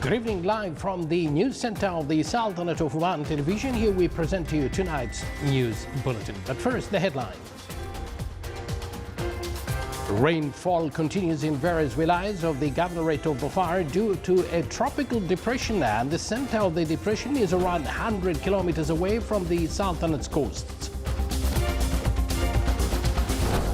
Good evening, live from the news center of the Sultanate of Oman television. Here we present to you tonight's news bulletin. But first, the headlines. Rainfall continues in various villages of the Governorate of Dhofar due to a tropical depression, and the center of the depression is around 100 kilometers away from the Sultanate's coasts.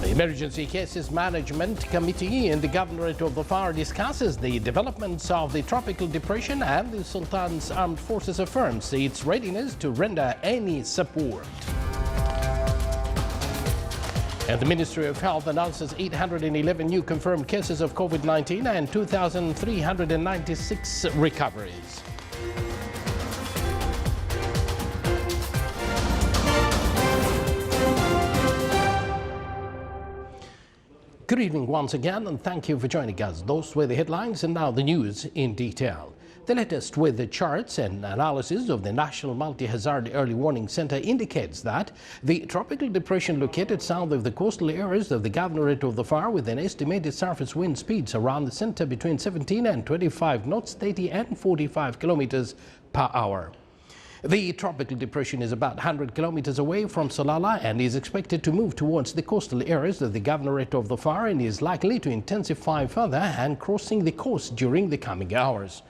The Emergency Cases Management Committee in the Governorate of Dhofar discusses the developments of the tropical depression, and the Sultan's Armed Forces affirms its readiness to render any support. And the Ministry of Health announces 811 new confirmed cases of COVID-19 and 2,396 recoveries. Good evening once again, and thank you for joining us. Those were the headlines, and now the news in detail. The latest with the charts and analysis of the National Multi-Hazard Early Warning Center indicates that the tropical depression located south of the coastal areas of the Governorate of Dhofar, with an estimated surface wind speeds around the center between 17 and 25 knots, 30 and 45 kilometers per hour. The tropical depression is about 100 kilometers away from Salalah and is expected to move towards the coastal areas of the Governorate of Dhofar, and is likely to intensify further and crossing the coast during the coming hours.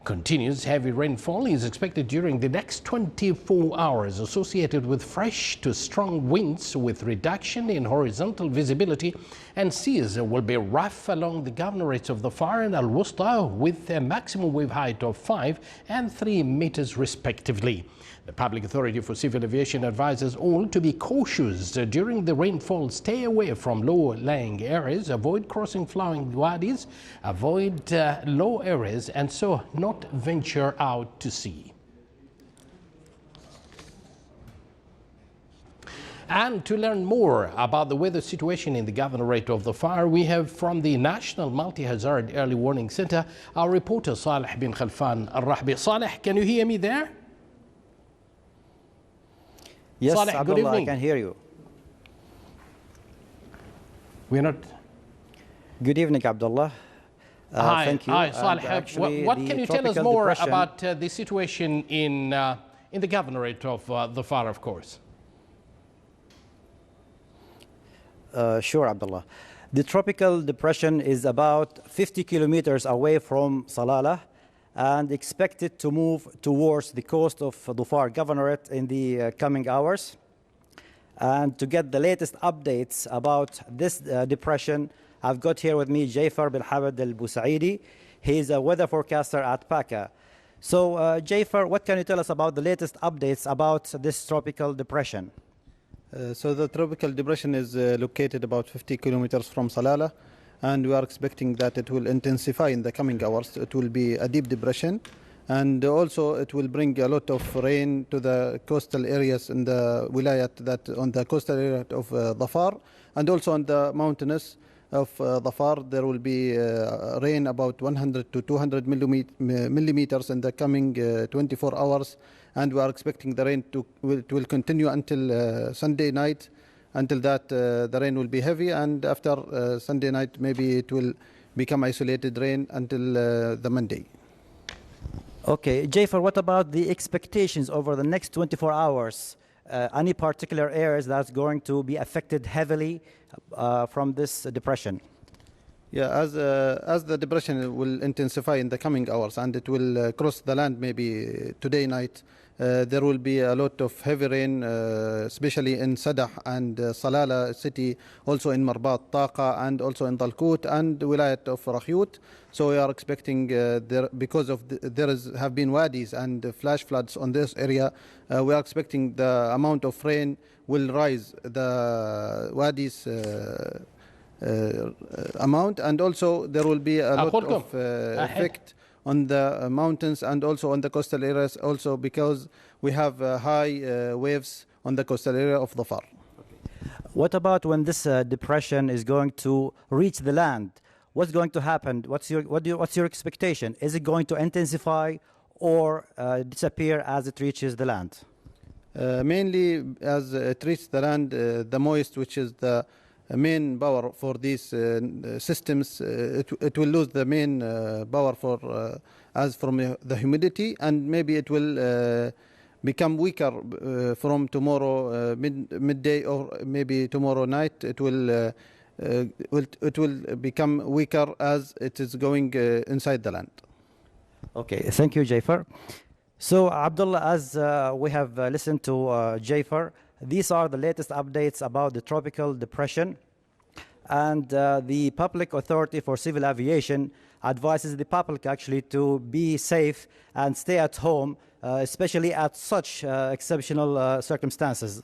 Continuous heavy rainfall is expected during the next 24 hours, associated with fresh to strong winds with reduction in horizontal visibility, and seas will be rough along the governorates of Dhofar and Al-Wusta, with a maximum wave height of 5 and 3 meters respectively. The Public Authority for Civil Aviation advises all to be cautious during the rainfall. Stay away from low-lying areas, avoid crossing flowing wadis, avoid low areas, and so not venture out to sea. And to learn more about the weather situation in the Governorate of Dhofar, we have from the National Multi-Hazard Early Warning Center our reporter Saleh bin Khalfan Al-Rahbi. Saleh, can you hear me there? Yes, Saleh, good Abdullah, evening. I can hear you. We're not. Good evening, Abdullah. Hi, thank you. Hi, Saleh. What can you tell us more about the situation in the Governorate of Dhofar, of course? Sure, Abdullah. The tropical depression is about 50 kilometers away from Salalah and expected to move towards the coast of Dhofar Governorate in the coming hours. And to get the latest updates about this depression, I've got here with me Jafar bin Hamad al-Busaidi. He's a weather forecaster at PACA. So, Jafar, what can you tell us about the latest updates about this tropical depression? So the tropical depression is located about 50 kilometers from Salalah, and we are expecting that it will intensify in the coming hours. It will be a deep depression, and also it will bring a lot of rain to the coastal areas in the wilayat, that on the coastal area of Dhofar, and also on the mountainous of Dhofar. There will be rain about 100 to 200 millimeters in the coming 24 hours, and we are expecting the rain will continue until Sunday night. Until that, the rain will be heavy, and after Sunday night, maybe it will become isolated rain until the Monday. Okay, Jafar, what about the expectations over the next 24 hours? Any particular areas that's going to be affected heavily from this depression? Yeah, as the depression will intensify in the coming hours, and it will cross the land maybe today night, there will be a lot of heavy rain, especially in Sadah and Salalah city, also in Marbat Taqa, and also in Dalkut and Wilayat of Rakhyut. So we are expecting, because of have been wadis and flash floods on this area, we are expecting the amount of rain will rise, the wadis amount, and also there will be a lot of effect on the mountains and also on the coastal areas, also because we have high waves on the coastal area of Dhofar. What about when this depression is going to reach the land? What's going to happen? What's your expectation? Is it going to intensify or disappear as it reaches the land? Mainly as it reaches the land, the moist, which is the main power for these systems, it will lose the main power for as from the humidity, and maybe it will become weaker from tomorrow midday, or maybe tomorrow night. It will become weaker as it is going inside the land. Okay, thank you, Jafar. So, Abdullah, as we have listened to Jafar, these are the latest updates about the tropical depression. And the Public Authority for Civil Aviation advises the public actually to be safe and stay at home, especially at such exceptional circumstances.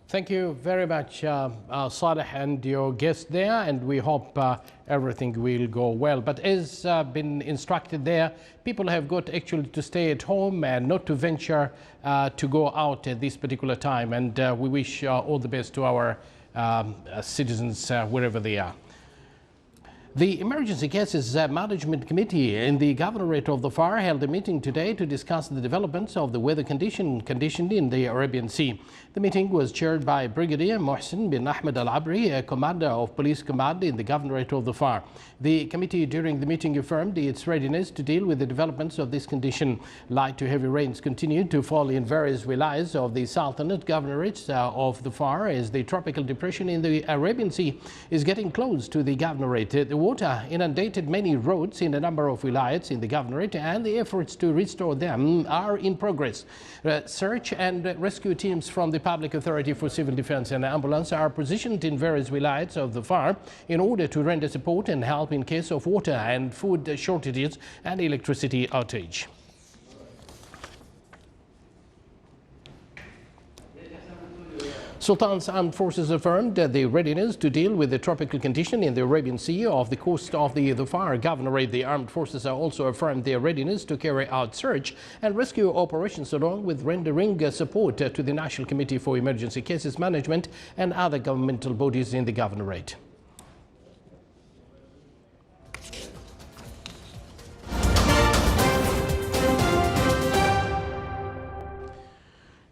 Thank you very much, Saleh, and your guest there, and we hope everything will go well. But as been instructed there, people have got actually to stay at home and not to venture to go out at this particular time. And we wish all the best to our citizens wherever they are. The Emergency Cases Management Committee in the Governorate of the Far held a meeting today to discuss the developments of the weather condition in the Arabian Sea. The meeting was chaired by Brigadier Mohsen bin Ahmed Al-Abri, Commander of Police Command in the Governorate of the Far. The committee during the meeting affirmed its readiness to deal with the developments of this condition. Light to heavy rains continued to fall in various wilayas of the Sultanate Governorates of the Far as the tropical depression in the Arabian Sea is getting close to the Governorate. The water inundated many roads in a number of wilayats in the Governorate, and the efforts to restore them are in progress. Search and rescue teams from the Public Authority for Civil Defense and Ambulance are positioned in various wilayats of the Far in order to render support and help in case of water and food shortages and electricity outage. Sultan's Armed Forces affirmed the readiness to deal with the tropical condition in the Arabian Sea off the coast of the Far Governorate. The Armed Forces are also affirmed their readiness to carry out search and rescue operations along with rendering support to the National Committee for Emergency Cases Management and other governmental bodies in the Governorate.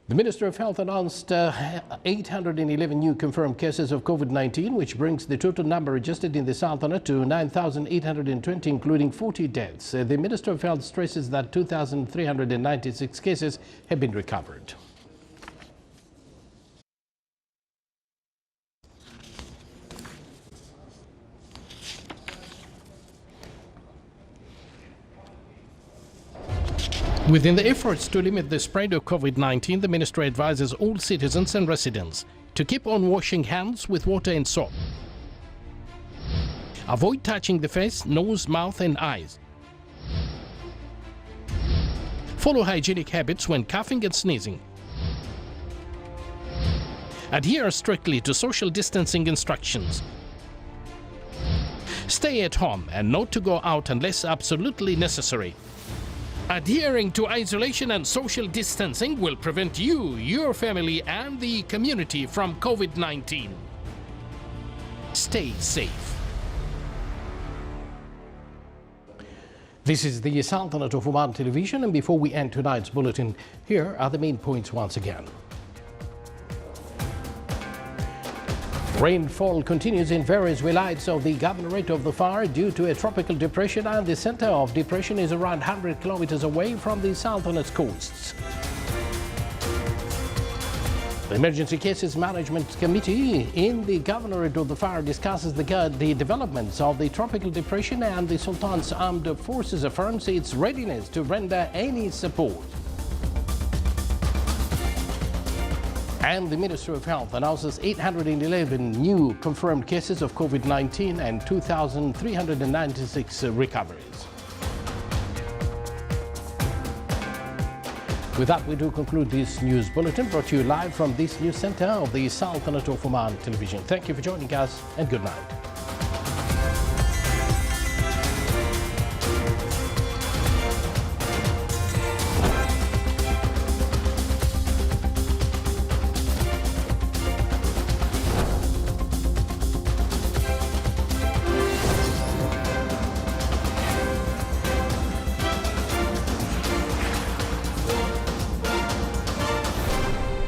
The Minister of Health announced 811 new confirmed cases of COVID-19, which brings the total number registered in the Sultanate to 9,820, including 40 deaths. The Minister of Health stresses that 2,396 cases have been recovered. Within the efforts to limit the spread of COVID-19, the Ministry advises all citizens and residents to keep on washing hands with water and soap. Avoid touching the face, nose, mouth and eyes. Follow hygienic habits when coughing and sneezing. Adhere strictly to social distancing instructions. Stay at home and not to go out unless absolutely necessary. Adhering to isolation and social distancing will prevent you, your family, and the community from COVID-19. Stay safe. This is the Sultanate of Oman Television, and before we end tonight's bulletin, here are the main points once again. Rainfall continues in various wilayats of the Governorate of the Far due to a tropical depression, and the center of depression is around 100 kilometers away from the Sultanate's coasts. The Emergency Cases Management Committee in the Governorate of the Far discusses the developments of the tropical depression, and the Sultan's Armed Forces affirms its readiness to render any support. And the Ministry of Health announces 811 new confirmed cases of COVID-19 and 2,396 recoveries. With that, we do conclude this news bulletin brought to you live from this news center of the Sultanate of Oman Television. Thank you for joining us, and good night.